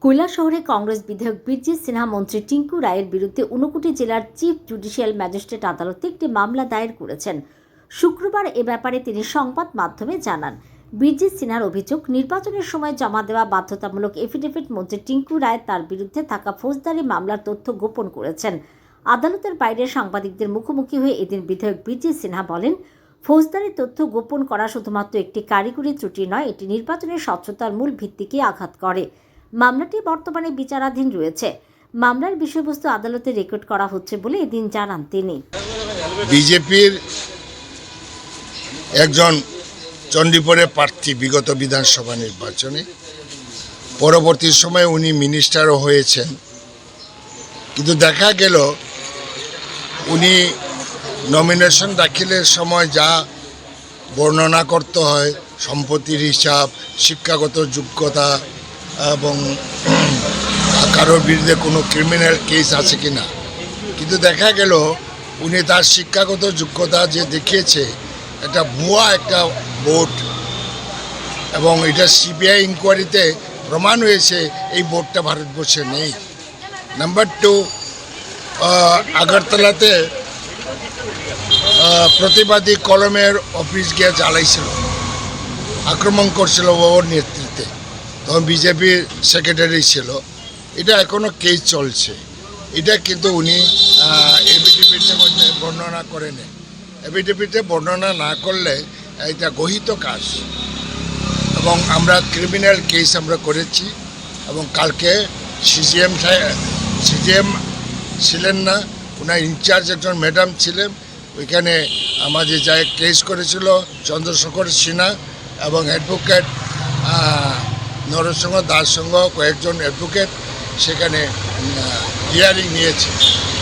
কৈলাসহরে কংগ্রেস বিধায়ক বীরজিৎ সিনহা মন্ত্রী টিঙ্কু রায়ের বিরুদ্ধে ঊনকোটি জেলার চিফ জুডিশিয়াল ম্যাজিস্ট্রেট আদালতে একটি মামলা দায়ের করেছেন। শুক্রবার এ ব্যাপারে তিনি সংবাদ মাধ্যমে জানান, বীরজিৎ সিনহার অভিযোগ, নির্বাচনের সময় জমা দেওয়া বাধ্যতামূলক এফিডেভিট মন্ত্রী টিঙ্কু রায় তার বিরুদ্ধে থাকা ফৌজদারি মামলার তথ্য গোপন করেছেন। আদালতের বাইরে সাংবাদিকদের মুখোমুখি হয়ে এদিন বিধায়ক বীরজিৎ সিনহা বলেন, ফৌজদারি তথ্য গোপন করা শুধুমাত্র একটি কারিগরি ত্রুটি নয়, এটি নির্বাচনের স্বচ্ছতার মূল ভিত্তিকে আঘাত করে। মামলাটি বর্তমানে বিচারাধীন রয়েছে। মামলার বিষয়বস্তু আদালতে রেকর্ড করা হচ্ছে বলে এদিন জানান তিনি। বিজেপির একজন চণ্ডীপুরের প্রার্থী বিগত বিধানসভা নির্বাচনে, পরবর্তী সময়ে উনি মিনিস্টারও হয়েছেন, কিন্তু দেখা গেল উনি নমিনেশন দাখিলের সময় যা বর্ণনা করতে হয়, সম্পত্তির হিসাব, শিক্ষাগত যোগ্যতা এবং কারোর বিরুদ্ধে কোনো ক্রিমিনাল কেস আছে কি না, কিন্তু দেখা গেল উনি তার শিক্ষাগত যোগ্যতা যে দেখিয়েছে এটা ভুয়া একটা ভোট, এবং এটা সিবিআই ইনকোয়ারিতে প্রমাণ হয়েছে এই ভোটটা ভারতবর্ষে নেই। নাম্বার 2, আগরতলাতে প্রতিবাদী কলমের অফিস গিয়ে জ্বালাইছিল, আক্রমণ করছিল ওর নেতৃত্বে, তখন বিজেপির সেক্রেটারি ছিল। এটা এখনও কেস চলছে। এটা কিন্তু উনি এফিডেভিটের মধ্যে বর্ণনা করেন। এফিডেভিটে বর্ণনা না করলে এটা গহিত কাজ, এবং আমরা ক্রিমিনাল কেস আমরা করেছি। এবং কালকে সিজিএম ছিলেন না, ওনার ইনচার্জ একজন ম্যাডাম ছিলেন, ওইখানে আমাদের যা কেস করেছিল চন্দ্রশেখর সিনহা এবং অ্যাডভোকেট নরসিংহ দাস সঙ্গ কয়েকজন অ্যাডভোকেট সেখানে হিয়ারিং নিয়েছে।